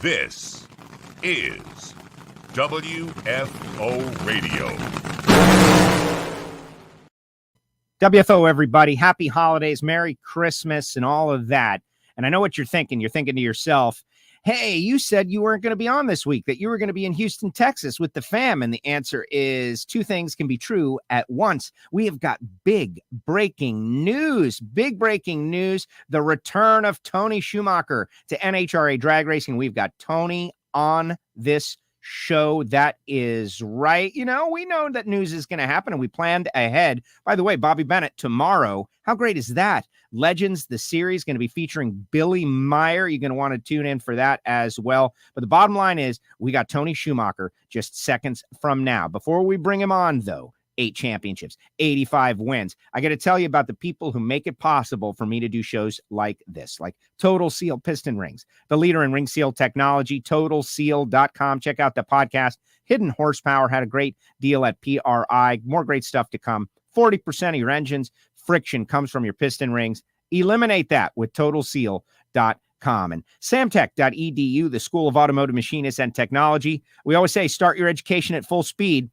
This is WFO Radio. WFO, everybody. Happy holidays, Merry Christmas, and all of that. And I know what you're thinking. You're thinking to yourself, hey, you said you weren't going to be on this week, that you were going to be in Houston, Texas with the fam. And the answer is two things can be true at once. We have got big breaking news, the return of Tony Schumacher to NHRA drag racing. We've got Tony on this show. That is right. You know, we know that news is going to happen and we planned ahead. By the way, Bobby Bennett tomorrow. How great is that? Legends, the series, going to be featuring Billy Meyer. You're going to want to tune in for that as well. But the bottom line is we got Tony Schumacher just seconds from now. Before we bring him on, though, 8 championships, 85 wins. I got to tell you about the people who make it possible for me to do shows like this, like Total Seal Piston Rings, the leader in ring seal technology, TotalSeal.com. Check out the podcast. Hidden Horsepower had a great deal at PRI. More great stuff to come. 40% of your engine's friction comes from your piston rings. Eliminate that with TotalSeal.com. And samtech.edu, the School of Automotive Machinists and Technology. We always say start your education at full speed.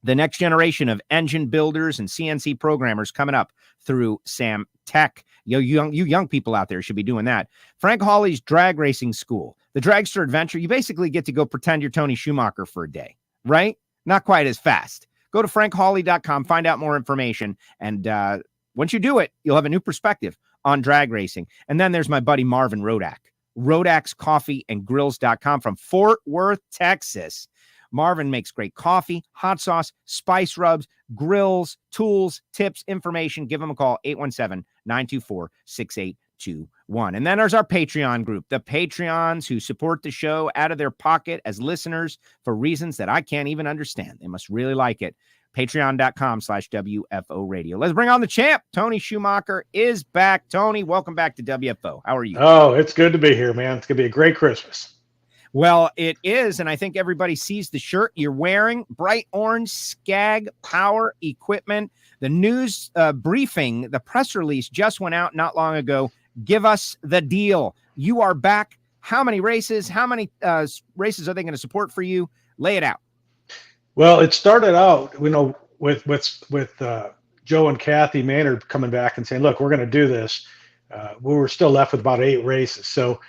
The next generation of engine builders and CNC programmers coming up through Sam Tech. You young people out there should be doing that. Frank Hawley's Drag Racing School, the Dragster Adventure. You basically get to go pretend you're Tony Schumacher for a day, right? Not quite as fast. Go to frankhawley.com, find out more information. And once you do it, you'll have a new perspective on drag racing. And then there's my buddy Marvin Rodak, RodaksCoffeeandGrills.com from Fort Worth, Texas. Marvin makes great coffee, hot sauce, spice rubs, grills, tools, tips, information. Give him a call, 817-924-6821. And then there's our Patreon group, the Patreons who support the show out of their pocket as listeners for reasons that I can't even understand. They must really like it. Patreon.com/WFO Radio. Let's bring on the champ. Tony Schumacher is back. Tony, welcome back to WFO. How are you? Oh, it's good to be here, man. It's going to be a great Christmas. Well, it is, and I think everybody sees the shirt you're wearing. Bright orange Skag Power Equipment. The news briefing, the press release just went out not long ago. Give us the deal. You are back. How many races? How many races are they going to support for you? Lay it out. Well, it started out, you know, with Joe and Kathy Maynard coming back and saying, look, we're going to do this. We were still left with about 8 races. So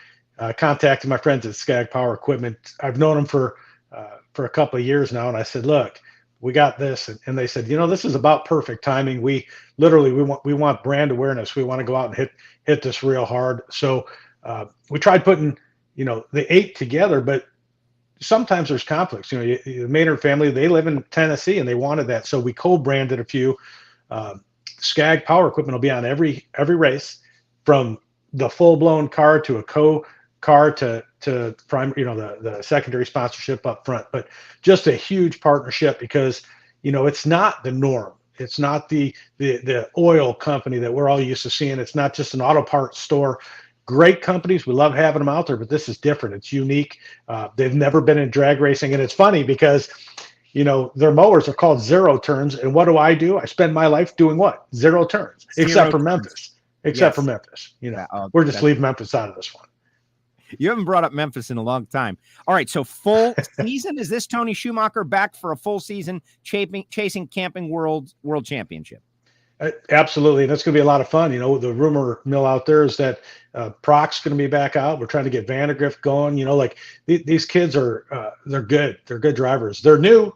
contacted my friends at Skag Power Equipment. I've known them for a couple of years now. And I said, look, we got this. And they said, you know, this is about perfect timing. We want brand awareness. We want to go out and hit this real hard. So we tried putting, you know, the 8 together, but sometimes there's conflicts. You know, the Maynard family, they live in Tennessee and they wanted that. So we co-branded a few. Skag Power Equipment will be on every race, from the full-blown car to a car to prime, you know, the secondary sponsorship up front. But just a huge partnership because, you know, it's not the norm. It's not the oil company that we're all used to seeing. It's not just an auto parts store. Great companies. We love having them out there, but this is different. It's unique. They've never been in drag racing. And it's funny because, you know, their mowers are called zero turns. And what do? I spend my life doing what? Zero turns, except for Memphis. For Memphis. You know, we're just leaving Memphis out of this one. You haven't brought up Memphis in a long time. All right, so full season, is this Tony Schumacher back for a full season chasing Camping World Championship? Absolutely, and that's going to be a lot of fun. You know, the rumor mill out there is that Proc's going to be back out. We're trying to get Vandergrift going. You know, like these kids are they're good. They're good drivers. They're new.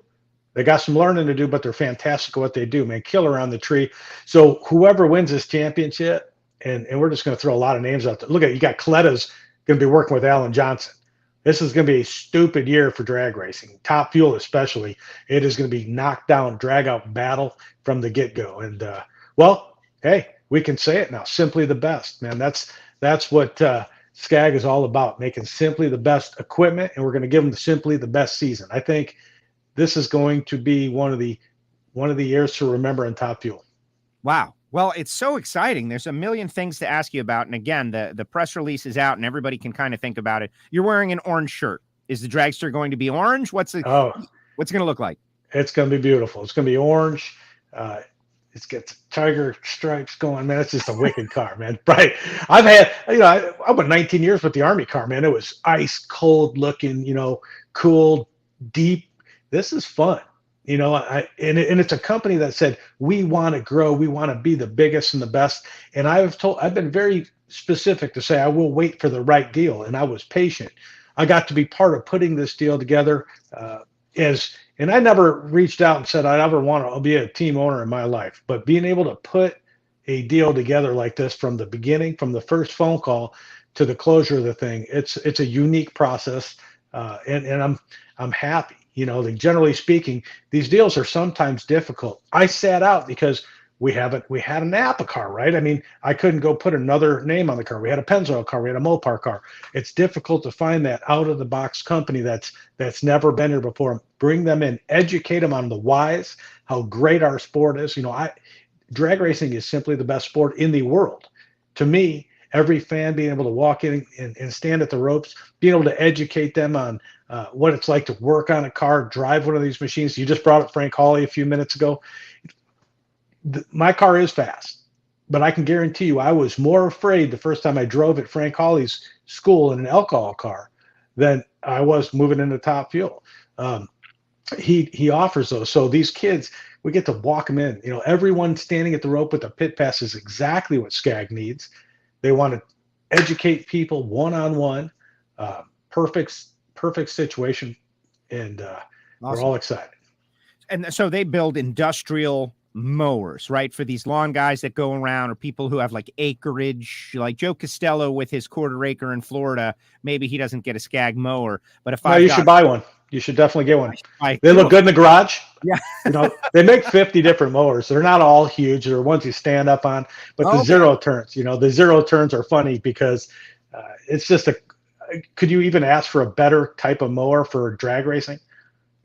They got some learning to do, but they're fantastic at what they do, man. Killer on the tree. So whoever wins this championship, and we're just going to throw a lot of names out there. Look at you got Coletta's going to be working with Alan Johnson. This is going to be a stupid year for drag racing, Top Fuel especially. It is going to be knockdown, drag-out battle from the get-go. And, well, hey, we can say it now, simply the best, man. That's what Skag is all about, making simply the best equipment, and we're going to give them simply the best season. I think this is going to be one of the years to remember in Top Fuel. Wow. Well, it's so exciting. There's a million things to ask you about. And again, the press release is out and everybody can kind of think about it. You're wearing an orange shirt. Is the dragster going to be orange? What's it going to look like? It's going to be beautiful. It's going to be orange. It's got tiger stripes going, man. It's just a wicked car, man. Right. I've had, I went 19 years with the Army car, man. It was ice cold looking, cool, deep. This is fun. And it's a company that said, we want to grow. We want to be the biggest and the best. And I've been very specific to say, I will wait for the right deal. And I was patient. I got to be part of putting this deal together and I never reached out and said, I never want to be a team owner in my life, but being able to put a deal together like this from the beginning, from the first phone call to the closure of the thing, it's a unique process. And I'm happy. Generally speaking, these deals are sometimes difficult. I sat out because we had a Napa car, right? I mean, I couldn't go put another name on the car. We had a Pennzoil car. We had a Mopar car. It's difficult to find that out of the box company that's never been here before. Bring them in, educate them on the whys, how great our sport is. Drag racing is simply the best sport in the world. To me, every fan being able to walk in and stand at the ropes, being able to educate them on what it's like to work on a car, drive one of these machines. You just brought up Frank Hawley a few minutes ago. My car is fast, but I can guarantee you I was more afraid the first time I drove at Frank Hawley's school in an alcohol car than I was moving into Top Fuel. He offers those. So these kids, we get to walk them in. Everyone standing at the rope with the pit pass is exactly what SCAG needs. They want to educate people one-on-one, perfect situation, and Awesome. We're all excited. And so they build industrial mowers, right? For these lawn guys that go around, or people who have like acreage, like Joe Castello with his quarter acre in Florida. Maybe he doesn't get a SCAG mower, but you should buy one. You should definitely get one. They look good in the garage. Yeah. They make 50 different mowers. They're not all huge. They're ones you stand up on, but the zero turns, the zero turns are funny because it's just could you even ask for a better type of mower for drag racing?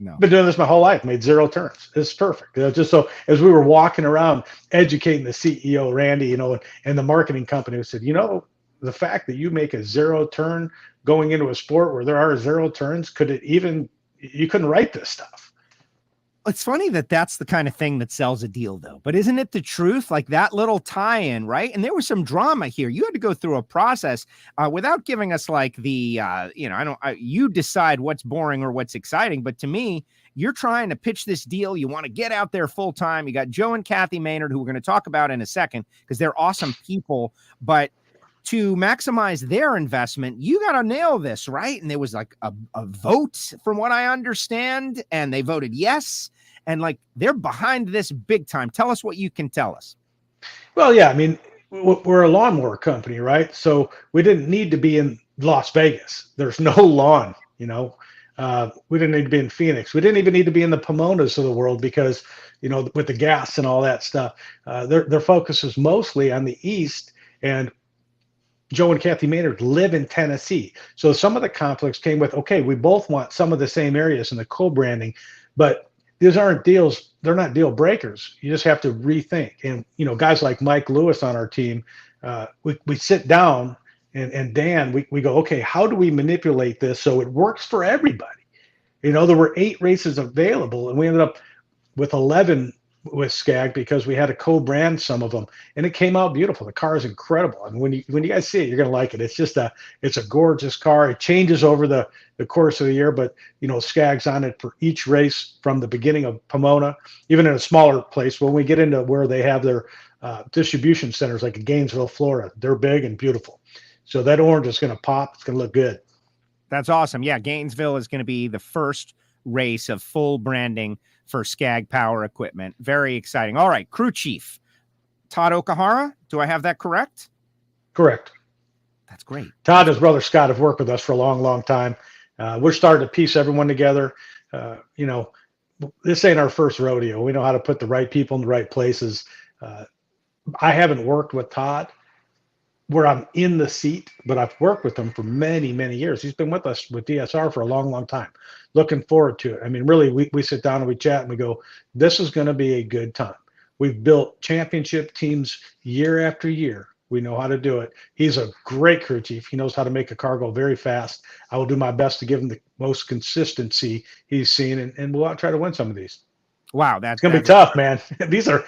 No. Been doing this my whole life, made zero turns. It's perfect. Just so as we were walking around educating the CEO, Randy, and the marketing company, we said, the fact that you make a zero turn going into a sport where there are zero turns, you couldn't write this stuff. It's funny that that's the kind of thing that sells a deal, though. But isn't it the truth? Like that little tie-in, right? And there was some drama here. You had to go through a process without giving us like the, you decide what's boring or what's exciting. But to me, you're trying to pitch this deal. You want to get out there full time. You got Joe and Kathy Maynard, who we're going to talk about in a second because they're awesome people. But to maximize their investment, you got to nail this, right? And there was like a vote from what I understand, and they voted yes. And like, they're behind this big time. Tell us what you can tell us. Well, yeah, I mean, we're a lawnmower company, right? So we didn't need to be in Las Vegas. There's no lawn, we didn't need to be in Phoenix. We didn't even need to be in the Pomonas of the world because, with the gas and all that stuff, their focus is mostly on the East, and Joe and Kathy Maynard live in Tennessee. So some of the conflicts came with, okay, we both want some of the same areas in the co-branding, but these aren't deals. They're not deal breakers. You just have to rethink. And, guys like Mike Lewis on our team, we sit down and Dan, we go, okay, how do we manipulate this so it works for everybody? There were 8 races available, and we ended up with 11 with SCAG because we had to co-brand some of them, and it came out beautiful. The car is incredible. I mean, when you guys see it, you're going to like it. It's just it's a gorgeous car. It changes over the course of the year, but SCAG's on it for each race from the beginning of Pomona, even in a smaller place. When we get into where they have their distribution centers, like in Gainesville, Florida, they're big and beautiful. So that orange is going to pop. It's going to look good. That's awesome. Yeah, Gainesville is going to be the first race of full branding for SCAG Power Equipment. Very exciting. All right, crew chief, Todd Okahara. Do I have that correct? Correct. That's great. Todd and his brother Scott have worked with us for a long, long time. We're starting to piece everyone together. This ain't our first rodeo. We know how to put the right people in the right places. I haven't worked with Todd where I'm in the seat, but I've worked with him for many, many years. He's been with us with DSR for a long, long time. Looking forward to it. I mean, really, we sit down and we chat and we go, this is going to be a good time. We've built championship teams year after year. We know how to do it. He's a great crew chief. He knows how to make a car go very fast. I will do my best to give him the most consistency he's seen, and we'll try to win some of these. Wow, that's going to be tough, man. These are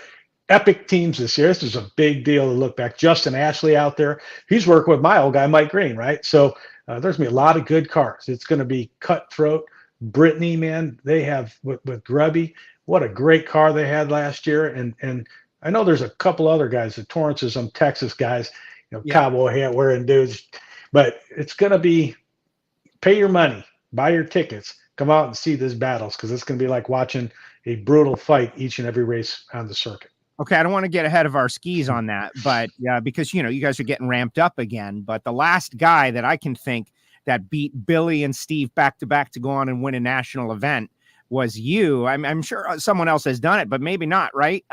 epic teams this year. This is a big deal to look back. Justin Ashley out there. He's working with my old guy, Mike Green, right? So there's going to be a lot of good cars. It's going to be cutthroat. Brittany, man, they have with Grubby. What a great car they had last year. And I know there's a couple other guys, the Torrances, some Texas guys, cowboy hat wearing dudes. But it's going to be pay your money, buy your tickets, come out and see these battles, because it's going to be like watching a brutal fight each and every race on the circuit. Okay, I don't want to get ahead of our skis on that, but because, you guys are getting ramped up again. But the last guy that I can think that beat Billy and Steve back-to-back to go on and win a national event was you. I'm sure someone else has done it, but maybe not, right?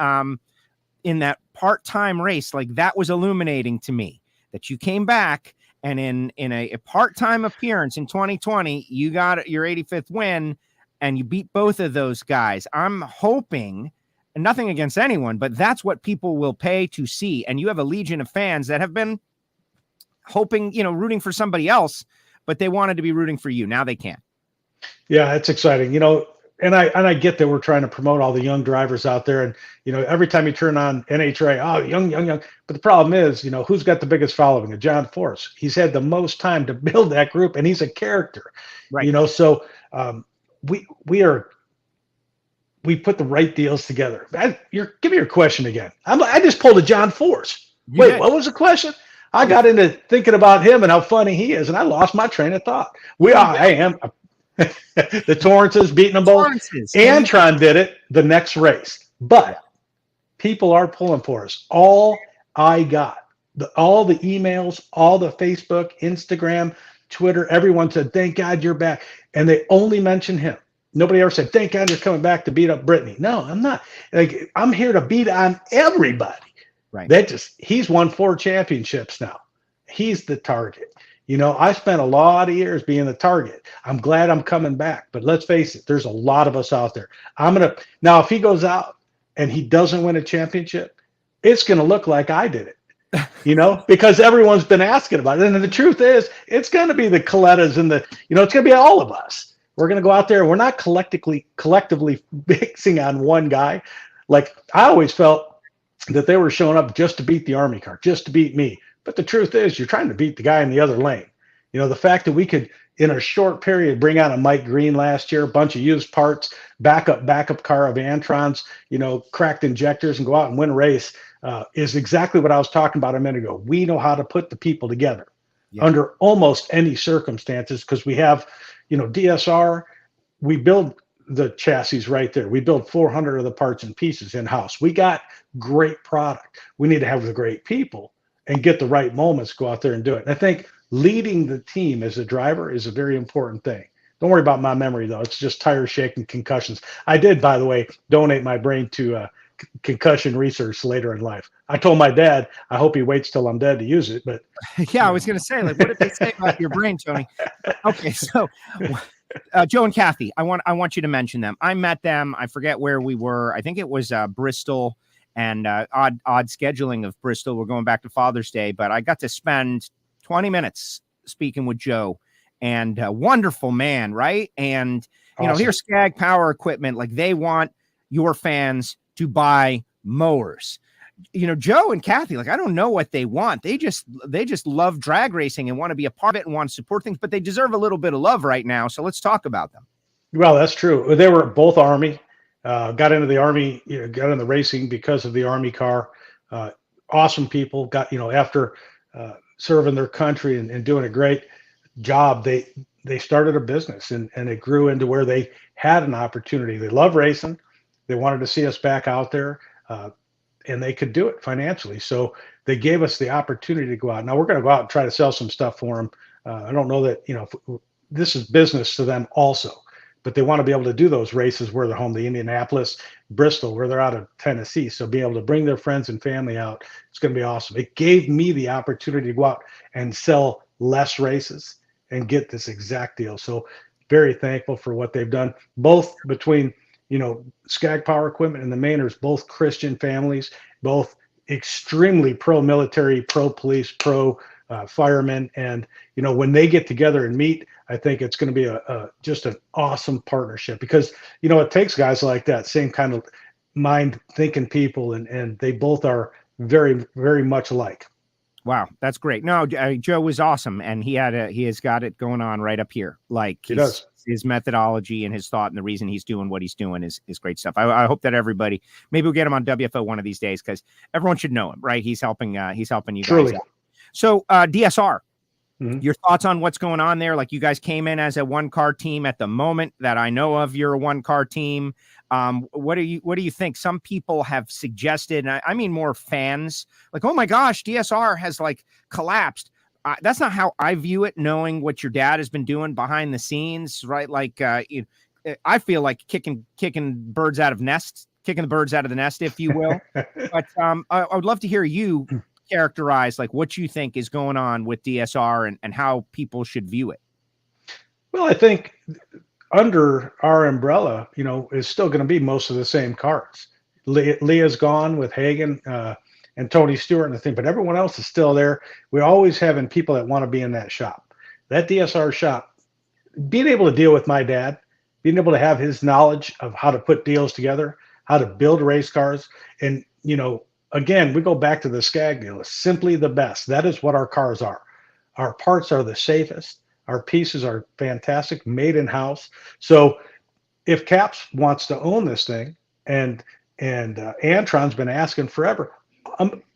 In that part-time race, like, that was illuminating to me, that you came back and in a part-time appearance in 2020, you got your 85th win and you beat both of those guys. I'm hoping, nothing against anyone, but that's what people will pay to see. And you have a legion of fans that have been hoping, rooting for somebody else, but they wanted to be rooting for you. Now they can. Yeah, it's exciting. And I get that we're trying to promote all the young drivers out there. And, every time you turn on NHRA, oh, young. But the problem is, who's got the biggest following? John Force. He's had the most time to build that group, and he's a character. Right. So we put the right deals together. Give me your question again. I just pulled a John Force. Wait, what was the question? I got into thinking about him and how funny he is, and I lost my train of thought. I am. The Torrances beating them both. Antron did it the next race. But people are pulling for us. All I got, all the emails, all the Facebook, Instagram, Twitter, everyone said, thank God you're back. And they only mentioned him. Nobody ever said, thank God you're coming back to beat up Brittany. No, I'm not. Like, I'm here to beat on everybody. Right. He's won 4 championships now. He's the target. I spent a lot of years being the target. I'm glad I'm coming back. But let's face it, there's a lot of us out there. Now, if he goes out and he doesn't win a championship, it's going to look like I did it, because everyone's been asking about it. And the truth is, it's going to be the Colettas and it's going to be all of us. We're going to go out there. We're not collectively fixing on one guy. Like, I always felt that they were showing up just to beat the Army car, just to beat me. But the truth is, you're trying to beat the guy in the other lane. The fact that we could, in a short period, bring out a Mike Green last year, a bunch of used parts, backup car of Antron's, cracked injectors, and go out and win a race is exactly what I was talking about a minute ago. We know how to put the people together under almost any circumstances, because we have, DSR, we build the chassis right there. We build 400 of the parts and pieces in-house. We got great product. We need to have the great people and get the right moments, go out there and do it. And I think leading the team as a driver is a very important thing. Don't worry about my memory, though. It's just tire shaking, concussions. I did, by the way, donate my brain to concussion research later in life. I told my dad, I hope he waits till I'm dead to use it. But yeah, I was going to say, like, what did they say about your brain, Tony? Okay, so Joe and Kathy, I want you to mention them. I met them. I forget where we were. I think it was Bristol. And odd scheduling of Bristol. We're going back to Father's Day, but I got to spend 20 minutes speaking with Joe, and a wonderful man, right? And, awesome. Here's Skag Power Equipment. Like, they want your fans to buy mowers. Joe and Kathy, like, I don't know what they want. They just love drag racing and want to be a part of it and want to support things, but they deserve a little bit of love right now. So let's talk about them. Well, that's true. They were both Army. Got into the Army, got into racing because of the Army car. Awesome people. Got, after serving their country and doing a great job, they started a business and it grew into where they had an opportunity. They love racing. They wanted to see us back out there, and they could do it financially. So they gave us the opportunity to go out. Now we're going to go out and try to sell some stuff for them. I don't know that, this is business to them also. But they want to be able to do those races where they're home, the Indianapolis, Bristol, where they're out of Tennessee. So being able to bring their friends and family out, it's going to be awesome. It gave me the opportunity to go out and sell less races and get this exact deal. So very thankful for what they've done, both between, Skag Power Equipment and the Maynards, both Christian families, both extremely pro-military, pro-police, firemen. And, when they get together and meet, I think it's going to be just an awesome partnership, because, it takes guys like that, same kind of mind thinking people, and they both are very, very much alike. Wow, that's great. No, Joe was awesome, and he has got it going on right up here. Like He does. His methodology and his thought and the reason he's doing what he's doing is great stuff. I hope that everybody, maybe we'll get him on WFO one of these days, because everyone should know him, right? He's helping you Truly. guys out. So DSR, Mhm. your thoughts on what's going on there? Like, you guys came in as a one-car team at the moment that I know of. You're a one-car team. What do you think? Some people have suggested, and I mean more fans, like, oh my gosh, DSR has like collapsed. That's not how I view it, knowing what your dad has been doing behind the scenes, right? Like, I feel like kicking birds out of nests, kicking the birds out of the nest, if you will. But I would love to hear you characterize like what you think is going on with DSR and how people should view it. Well, I think under our umbrella, is still going to be most of the same cars. Leah's gone with Hagen and Tony Stewart and the thing, but everyone else is still there. We're always having people that want to be in that shop. That DSR shop, being able to deal with my dad, being able to have his knowledge of how to put deals together, how to build race cars, and again, we go back to the Skag deal. It's simply the best. That is what our cars are. Our parts are the safest. Our pieces are fantastic, made in-house. So if Caps wants to own this thing, and Antron's been asking forever,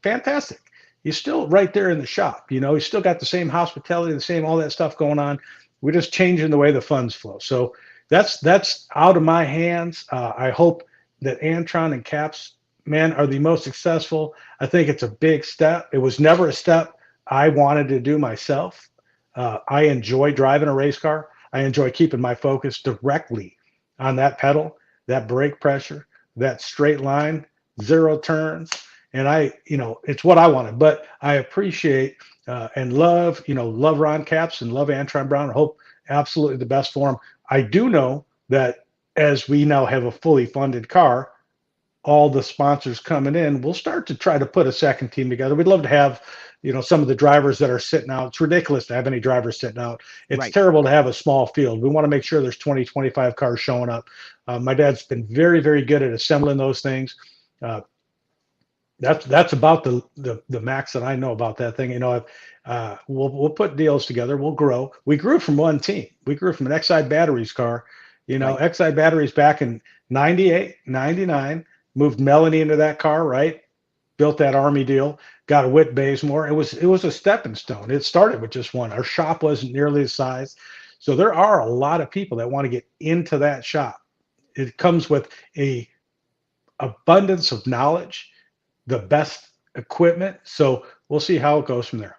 fantastic. He's still right there in the shop. He's still got the same hospitality, the same all that stuff going on. We're just changing the way the funds flow. So that's out of my hands. I hope that Antron and Caps, man, are the most successful. I think it's a big step. It was never a step I wanted to do myself. I enjoy driving a race car. I enjoy keeping my focus directly on that pedal, that brake pressure, that straight line, 0 turns. And it's what I wanted, but I appreciate and love Ron Capps and love Antron Brown. I hope absolutely the best for him. I do know that as we now have a fully funded car, all the sponsors coming in, we'll start to try to put a second team together. We'd love to have, some of the drivers that are sitting out. It's ridiculous to have any drivers sitting out. It's Right. terrible to have a small field. We want to make sure there's 20, 25 cars showing up. My dad's been very, very good at assembling those things. That's about the max that I know about that thing. We'll put deals together. We'll grow. We grew from one team. We grew from an Exide Batteries car. Right. Exide Batteries back in 98, 99, moved Melanie into that car, right? Built that Army deal, got a Whit Bazemore. It was a stepping stone. It started with just one. Our shop wasn't nearly the size. So there are a lot of people that want to get into that shop. It comes with a abundance of knowledge, the best equipment. So we'll see how it goes from there.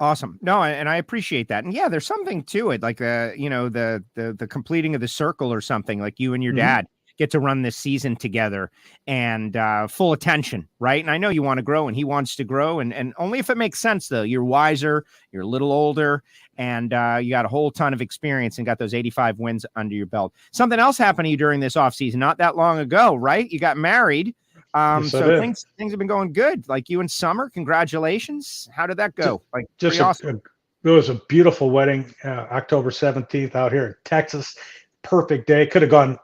Awesome. No, and I appreciate that. And yeah, there's something to it, like the completing of the circle or something, like you and your dad get to run this season together and full attention, right? And I know you want to grow and he wants to grow, and only if it makes sense, though. You're wiser, you're a little older, and you got a whole ton of experience and got those 85 wins under your belt. Something else happened to you during this offseason not that long ago, right? You got married. Yes, So things have been going good. Like you and Summer, congratulations. How did that go? Like, just awesome. It was a beautiful wedding, October 17th out here in Texas. Perfect day. Could have gone,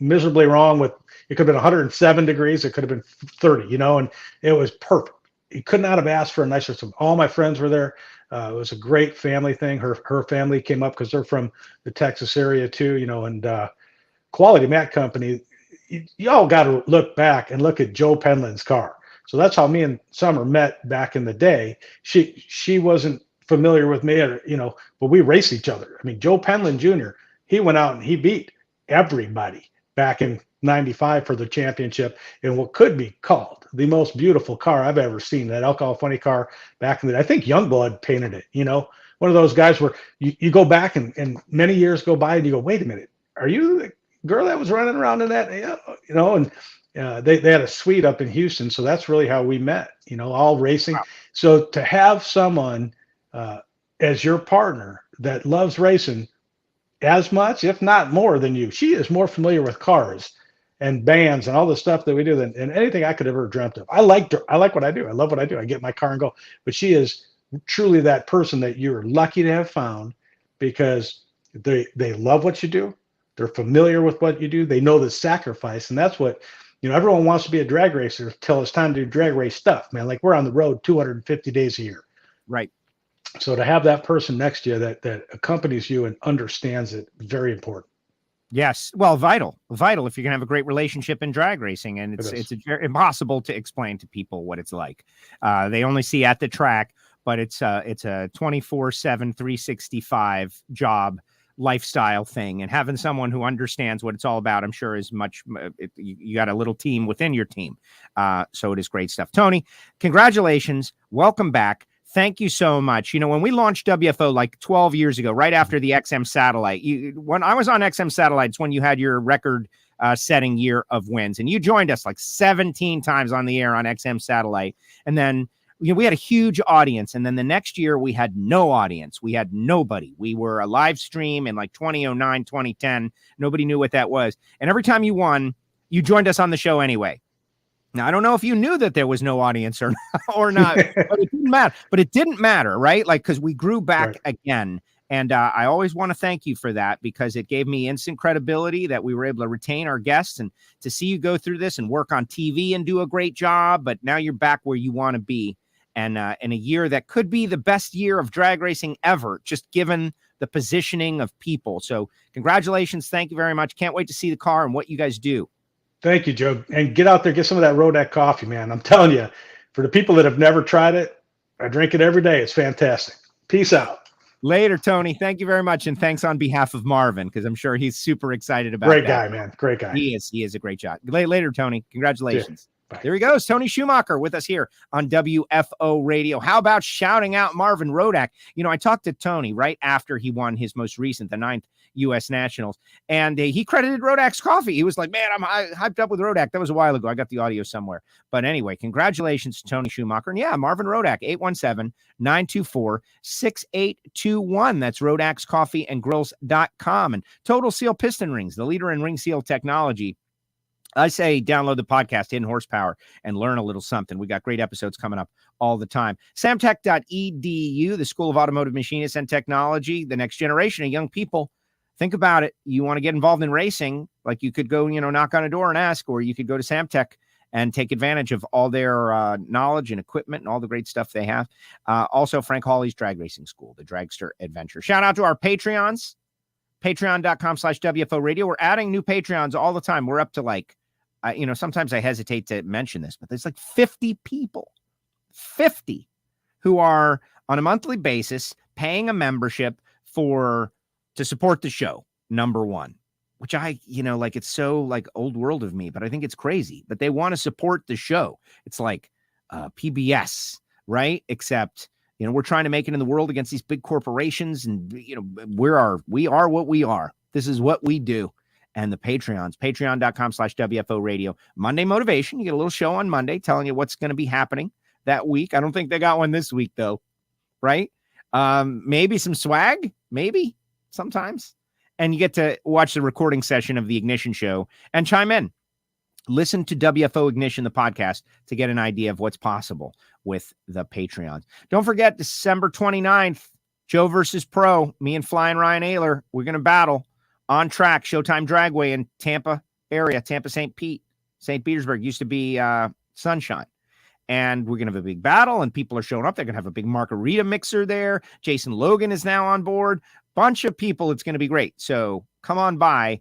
miserably wrong with, it could have been 107 degrees. It could have been 30, and it was perfect. You could not have asked for a nicer time. All my friends were there. It was a great family thing. Her family came up because they're from the Texas area too, and Quality Mat Company. Y'all got to look back and look at Joe Penland's car. So that's how me and Summer met back in the day. She wasn't familiar with me, but we raced each other. I mean, Joe Penland Jr., he went out and he beat everybody back in 95 for the championship in what could be called the most beautiful car I've ever seen, that alcohol funny car back in the day. I think Youngblood painted it, one of those guys where you go back and many years go by and you go, wait a minute, are you the girl that was running around in that, and they had a suite up in Houston. So that's really how we met, all racing. Wow. So to have someone as your partner that loves racing as much, if not more than you, she is more familiar with cars and bands and all the stuff that we do than anything I could ever dreamt of. I like what I do. I love what I do. I get in my car and go, but she is truly that person that you're lucky to have found, because they love what you do. They're familiar with what you do. They know the sacrifice. And that's what everyone wants to be a drag racer till it's time to do drag race stuff, man. Like we're on the road 250 days a year. Right. So to have that person next to you that accompanies you and understands it, very important. Yes. Well, vital if you're going to have a great relationship in drag racing. And it's impossible to explain to people what it's like. They only see at the track, but it's a 24/7, 365 job lifestyle thing. And having someone who understands what it's all about, I'm sure is much, you got a little team within your team. So it is great stuff. Tony, congratulations. Welcome back. Thank you so much. When we launched WFO like 12 years ago, right after the XM satellite, when I was on XM satellites, when you had your record setting year of wins, and you joined us like 17 times on the air on XM satellite. And then we had a huge audience. And then the next year we had no audience. We had nobody. We were a live stream in like 2009, 2010. Nobody knew what that was. And every time you won, you joined us on the show anyway. Now, I don't know if you knew that there was no audience or not, but it didn't matter. But it didn't matter, right? Like, because we grew back again. And I always want to thank you for that, because it gave me instant credibility that we were able to retain our guests, and to see you go through this and work on TV and do a great job. But now you're back where you want to be. And in a year that could be the best year of drag racing ever, just given the positioning of people. So congratulations. Thank you very much. Can't wait to see the car and what you guys do. Thank you, Joe. And get out there, get some of that Rodak coffee, man. I'm telling you, for the people that have never tried it, I drink it every day. It's fantastic. Peace out. Later, Tony. Thank you very much. And thanks on behalf of Marvin, because I'm sure he's super excited about Great guy, man. Great guy. He is a great shot. Later, Tony. Congratulations. Bye. There he goes. Tony Schumacher with us here on WFO Radio. How about shouting out Marvin Rodak? I talked to Tony right after he won his most recent, the 9th U.S. Nationals, and he credited Rodak's coffee. He was like, man, I'm hyped up with Rodak. That was a while ago. I got the audio somewhere. But anyway, congratulations to Tony Schumacher. And yeah, Marvin Rodak, 817-924-6821. That's rodakscoffeeandgrills.com. And Total Seal Piston Rings, the leader in ring seal technology. I say download the podcast, Hidden Horsepower, and learn a little something. We got great episodes coming up all the time. Samtech.edu, the School of Automotive Machinists and Technology, the next generation of young people. Think about it. You want to get involved in racing, like you could go, knock on a door and ask, or you could go to Samtech and take advantage of all their knowledge and equipment and all the great stuff they have. Also, Frank Hawley's Drag Racing School, the Dragster Adventure. Shout out to our Patreons, patreon.com/WFO Radio. We're adding new Patreons all the time. We're up to like, sometimes I hesitate to mention this, but there's like 50 people, 50 who are on a monthly basis paying a membership to support the show, number one, which it's so like old world of me, but I think it's crazy. But they want to support the show. It's like PBS, right? Except, we're trying to make it in the world against these big corporations, and, we are what we are. This is what we do. And the Patreons, patreon.com/WFO Radio. Monday Motivation. You get a little show on Monday telling you what's going to be happening that week. I don't think they got one this week, though, right? Maybe some swag, maybe sometimes. And you get to watch the recording session of the Ignition Show and chime in. Listen to WFO Ignition, the podcast, to get an idea of what's possible with the Patreons. Don't forget, December 29th, Joe versus Pro, me and Flying Ryan Ayler, we're going to battle on track, Showtime Dragway in Tampa area, Tampa, St. Petersburg, used to be Sunshine. And we're going to have a big battle, and people are showing up. They're going to have a big margarita mixer there. Jason Logan is now on board. Bunch of people. It's going to be great. So come on by.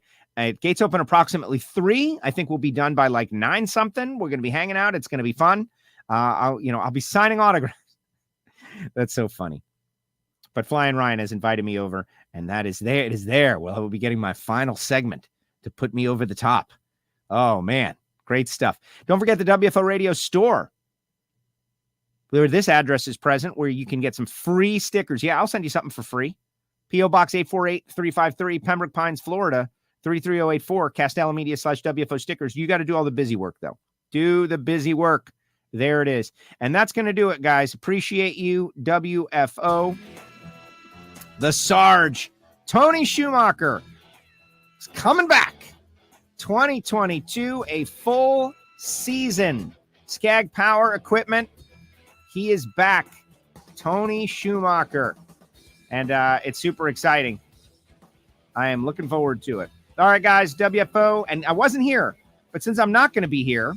Gates open approximately 3. I think we'll be done by like 9 something. We're going to be hanging out. It's going to be fun. I'll be signing autographs. That's so funny. But Flying Ryan has invited me over, and that is there. It is there. Well, I will be getting my final segment to put me over the top. Oh, man. Great stuff. Don't forget the WFO Radio store. Where this address is present, where you can get some free stickers. Yeah, I'll send you something for free. P.O. Box 848-353, Pembroke Pines, Florida, 33084, Castello Media /WFO stickers. You got to do all the busy work, though. Do the busy work. There it is. And that's going to do it, guys. Appreciate you, WFO. The Sarge, Tony Schumacher, is coming back. 2022, a full season. Skag Power Equipment. He is back. Tony Schumacher. And it's super exciting. I am looking forward to it. All right, guys, WFO. And I wasn't here, But since I'm not going to be here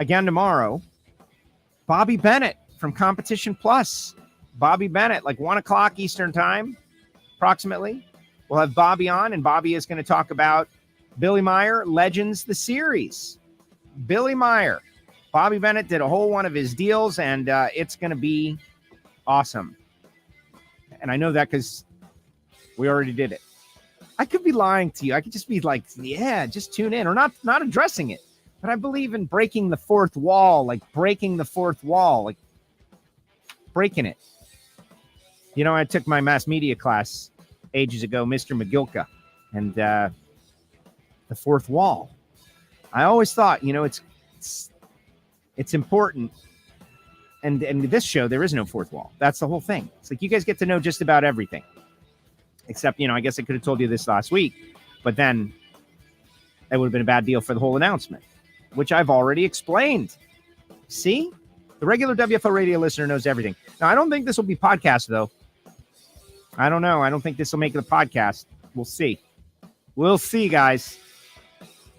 again tomorrow, Bobby Bennett from Competition Plus. Bobby Bennett, like 1 o'clock Eastern time, approximately. We'll have Bobby on, and Bobby is going to talk about Billy Meyer, Legends, the series. Billy Meyer. Bobby Bennett did a whole one of his deals, and it's going to be awesome. And I know that because we already did it. I could be lying to you. I could just be like, yeah, just tune in, or not addressing it. But I believe in breaking the fourth wall, like breaking it. You know, I took my mass media class ages ago, Mr. McGilka, and the fourth wall. I always thought, you know, it's important. And this show, there is no fourth wall. That's the whole thing. It's like you guys get to know just about everything. Except, you know, I guess I could have told you this last week, but then that would have been a bad deal for the whole announcement, which I've already explained. See? The regular WFO radio listener knows everything. Now, I don't think this will be podcast, though. I don't know. I don't think this will make it a podcast. We'll see. We'll see, guys.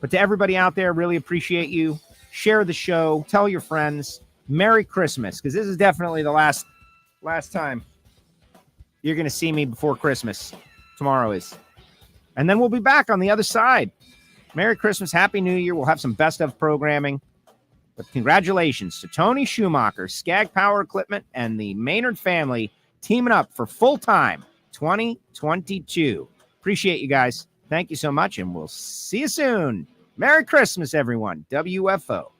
But to everybody out there, really appreciate you. Share the show. Tell your friends. Merry Christmas, because this is definitely the last time you're going to see me before Christmas. Tomorrow is. And then we'll be back on the other side. Merry Christmas. Happy New Year. We'll have some best of programming. But congratulations to Tony Schumacher, Skag Power Equipment, and the Maynard family teaming up for full-time 2022. Appreciate you guys. Thank you so much, and we'll see you soon. Merry Christmas, everyone. WFO.